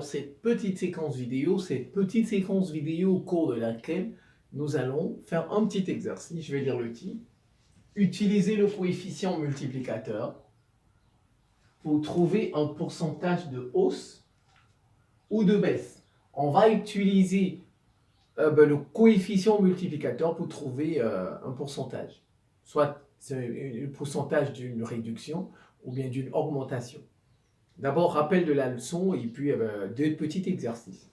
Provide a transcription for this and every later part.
Alors, cette petite séquence vidéo, au cours de laquelle nous allons faire un petit exercice. Je vais lire le titre. Utiliser le coefficient multiplicateur pour trouver un pourcentage de hausse ou de baisse. On va utiliser le coefficient multiplicateur pour trouver un pourcentage. Soit c'est le pourcentage d'une réduction ou bien d'une augmentation. D'abord, rappel de la leçon et puis deux petits exercices.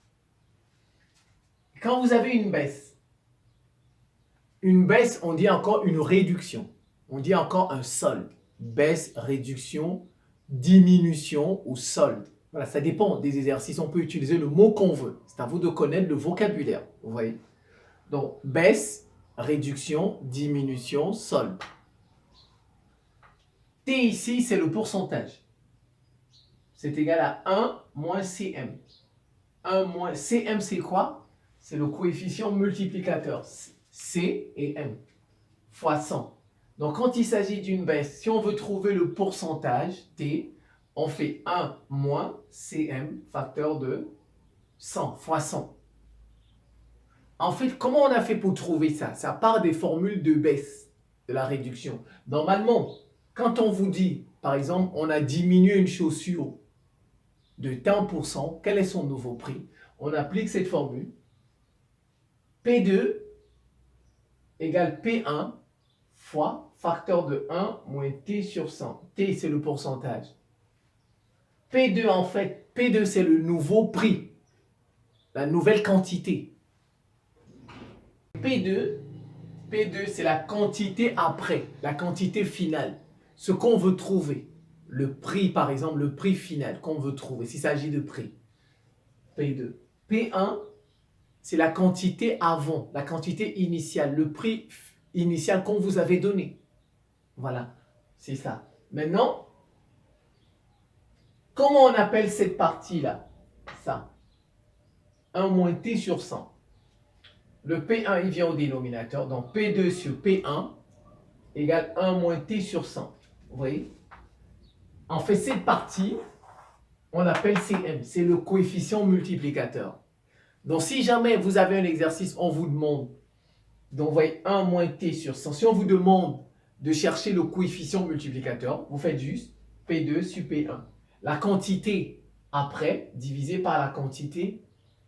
Quand vous avez une baisse, on dit encore une réduction. On dit encore un solde. Baisse, réduction, diminution ou solde. Voilà, ça dépend des exercices. On peut utiliser le mot qu'on veut. C'est à vous de connaître le vocabulaire. Vous voyez? Donc, baisse, réduction, diminution, solde. T ici, c'est le pourcentage. C'est égal à 1 moins CM. 1 moins CM, c'est quoi? C'est le coefficient multiplicateur. C et M fois 100. Donc, quand il s'agit d'une baisse, si on veut trouver le pourcentage T, on fait 1 moins CM facteur de 100 fois 100. En fait, comment on a fait pour trouver ça? Ça part des formules de baisse, de la réduction. Normalement, quand on vous dit, par exemple, on a diminué une chaussure de tant pour cent, quel est son nouveau prix? On applique cette formule. P2 égale P1 fois facteur de 1 moins T sur 100. T, c'est le pourcentage. P2, en fait, P2, c'est le nouveau prix, la nouvelle quantité. P2, c'est la quantité après, la quantité finale. Ce qu'on veut trouver. Le prix, par exemple, le prix final qu'on veut trouver, s'il s'agit de prix. P2. P1, c'est la quantité avant, la quantité initiale, le prix initial qu'on vous avait donné. Voilà, c'est ça. Maintenant, comment on appelle cette partie-là? Ça. 1 moins T sur 100. Le P1, il vient au dénominateur. Donc, P2 sur P1 égale 1 moins T sur 100. Vous voyez? En fait, cette partie, on l'appelle CM. C'est le coefficient multiplicateur. Donc, si jamais vous avez un exercice, on vous demande d'envoyer 1 moins T sur 100. Si on vous demande de chercher le coefficient multiplicateur, vous faites juste P2 sur P1. La quantité après divisé par la quantité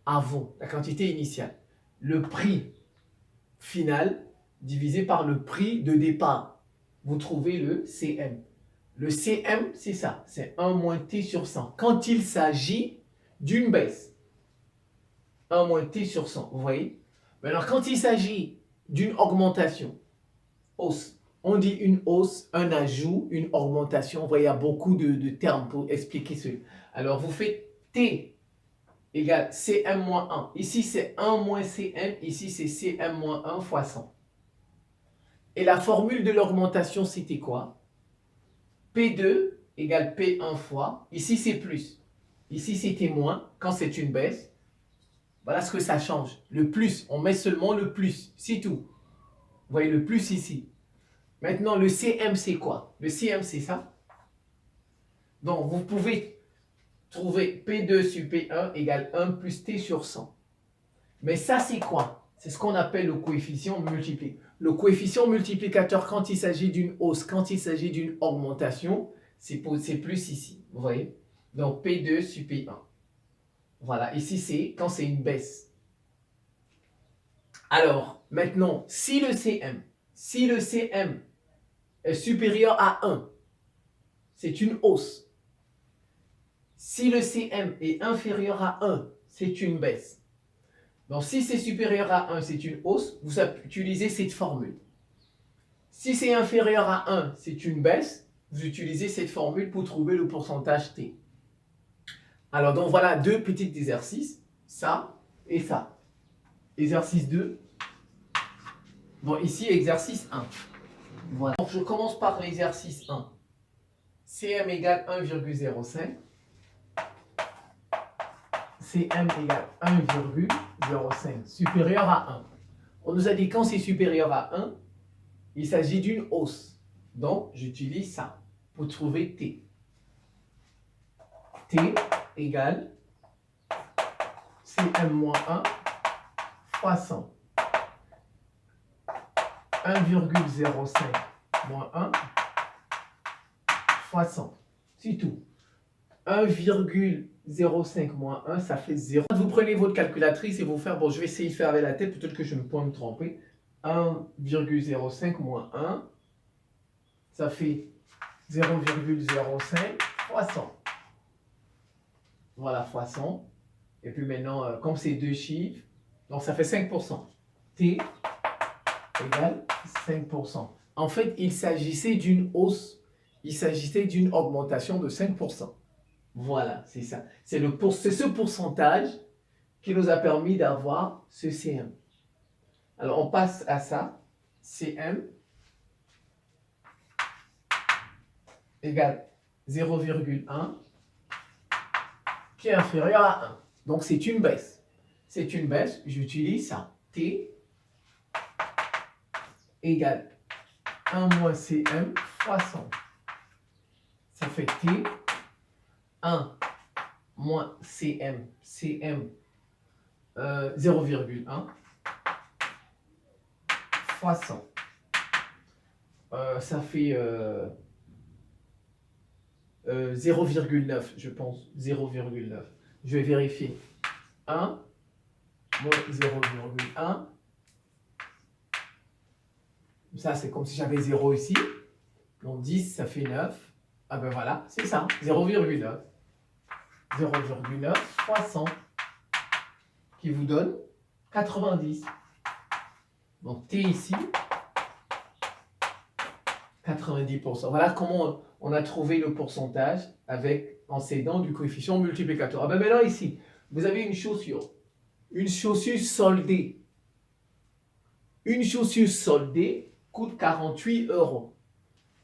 avant, la quantité initiale. Le prix final divisé par le prix de départ. Vous trouvez le CM. Le CM, c'est ça, c'est 1 moins T sur 100. Quand il s'agit d'une baisse, 1 moins T sur 100, vous voyez? Maintenant, quand il s'agit d'une augmentation, hausse, on dit une hausse, un ajout, une augmentation. Vous voyez, il y a beaucoup de termes pour expliquer cela. Alors, vous faites T égale Cm moins 1. Ici, c'est 1 moins Cm. Ici, c'est Cm moins 1 fois 100. Et la formule de l'augmentation, c'était quoi? P2 égale P1 fois. Ici, c'est plus. Ici, c'était moins. Quand c'est une baisse, voilà ce que ça change. Le plus, on met seulement le plus. C'est tout. Vous voyez le plus ici. Maintenant, le CM, c'est quoi? Le CM, c'est ça. Donc, vous pouvez trouver P2 sur P1 égale 1 plus T sur 100. Mais ça, c'est quoi? C'est ce qu'on appelle le coefficient multiplicateur. Le coefficient multiplicateur, quand il s'agit d'une hausse, quand il s'agit d'une augmentation, c'est plus ici. Vous voyez? Donc, P2 sur P1. Voilà, ici, c'est quand c'est une baisse. Alors, maintenant, si le CM est supérieur à 1, c'est une hausse. Si le CM est inférieur à 1, c'est une baisse. Donc, si c'est supérieur à 1, c'est une hausse, vous utilisez cette formule. Si c'est inférieur à 1, c'est une baisse, vous utilisez cette formule pour trouver le pourcentage T. Alors, donc voilà deux petits exercices, ça et ça. Exercice 2. Bon, ici, exercice 1. Voilà. Donc, je commence par l'exercice 1. Cm égale 1,05. Cm égale 1,05, supérieur à 1. On nous a dit quand c'est supérieur à 1, il s'agit d'une hausse. Donc, j'utilise ça pour trouver T. T égale CM moins 1 fois 100. 1,05 moins 1 fois 100. C'est tout. 1,05 moins 1, ça fait 0. Vous prenez votre calculatrice et vous faire, bon, je vais essayer de faire avec la tête, peut-être que je ne peux me tromper. 1,05 moins 1, ça fait 0,05 fois 100. Voilà, fois 100. Et puis maintenant, comme c'est deux chiffres, donc ça fait 5%. T égale 5%. En fait, il s'agissait d'une hausse, il s'agissait d'une augmentation de 5%. Voilà, c'est ça. C'est ce pourcentage qui nous a permis d'avoir ce CM. Alors, on passe à ça. CM égale 0,1 qui est inférieur à 1. Donc, c'est une baisse. C'est une baisse. J'utilise ça. T égale 1 moins CM fois 100. Ça fait T 1 moins CM, CM 0,1 fois 100. Ça fait 0,9, je pense. 0,9. Je vais vérifier. 1 moins 0,1. Ça, c'est comme si j'avais 0 ici. Donc 10, ça fait 9. Ah ben voilà, c'est ça, 0,9. 0,9 fois 100 qui vous donne 90. Donc T ici, 90%. Voilà comment on a trouvé le pourcentage en s'aidant du coefficient multiplicateur. Ah ben maintenant ici, vous avez une chaussure soldée. Une chaussure soldée coûte 48 euros.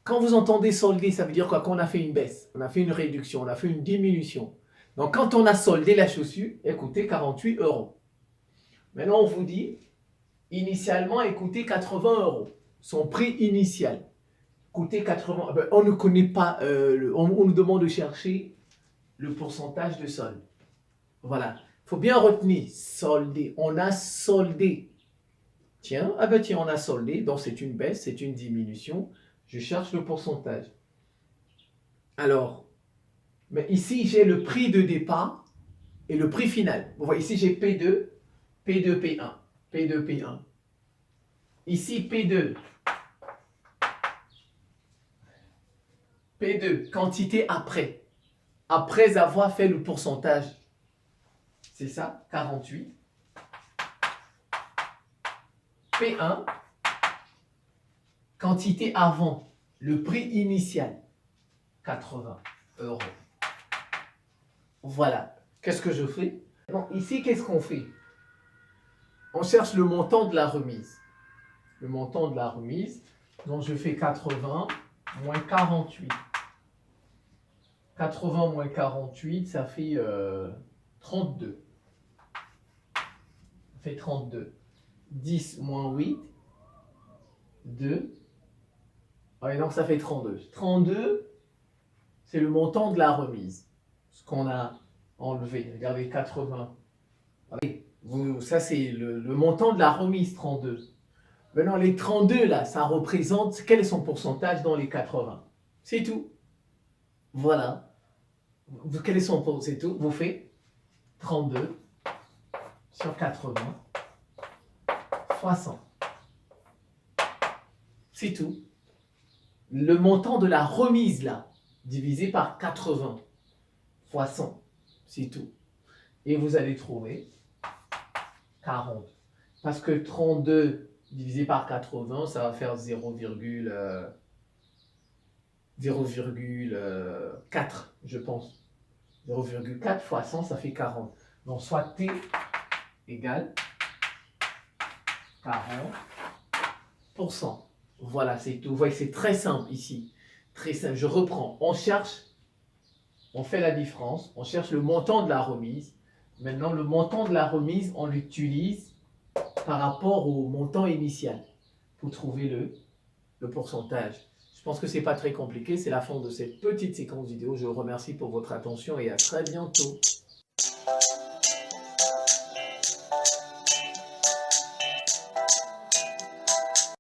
Quand vous entendez solder, ça veut dire quoi? Qu'on a fait une baisse, on a fait une réduction, on a fait une diminution. Donc, quand on a soldé la chaussure, elle coûtait 48 euros. Maintenant, on vous dit, initialement, elle coûtait 80 euros. Son prix initial coûtait 80 euros. On ne connaît pas, on nous demande de chercher le pourcentage de solde. Voilà. Il faut bien retenir, solder. On a soldé. Tiens, on a soldé. Donc, c'est une baisse, c'est une diminution. Je cherche le pourcentage. Alors, mais ici, j'ai le prix de départ et le prix final. Vous voyez, ici, j'ai P2, P2, P1, P2, P1. Ici, P2. P2, quantité après. Après avoir fait le pourcentage. C'est ça, 48. P1, quantité avant. Le prix initial, 80 euros. Voilà. Qu'est-ce que je fais? Bon, ici, qu'est-ce qu'on fait? On cherche le montant de la remise. Le montant de la remise. Donc, je fais 80 moins 48. 80 moins 48, ça fait 32. Ça fait 32. 10 moins 8, 2. Ouais, donc, ça fait 32. 32, c'est le montant de la remise. Ce qu'on a enlevé. Regardez, 80. Ça, c'est le montant de la remise, 32. Maintenant, les 32, là, ça représente quel est son pourcentage dans les 80. C'est tout. Voilà. Quel est son pourcentage? C'est tout. Vous faites 32 sur 80 fois 100. C'est tout. Le montant de la remise, là, divisé par 80 fois 100. C'est tout. Et vous allez trouver 40. Parce que 32 divisé par 80, ça va faire 0,4, je pense. 0,4 fois 100, ça fait 40. Donc, soit T égale 40%. Voilà, c'est tout. Vous voyez, c'est très simple ici. Très simple. Je reprends. On cherche, on fait la différence, on cherche le montant de la remise. Maintenant, le montant de la remise, on l'utilise par rapport au montant initial pour trouver le pourcentage. Je pense que ce n'est pas très compliqué. C'est la fin de cette petite séquence vidéo. Je vous remercie pour votre attention et à très bientôt.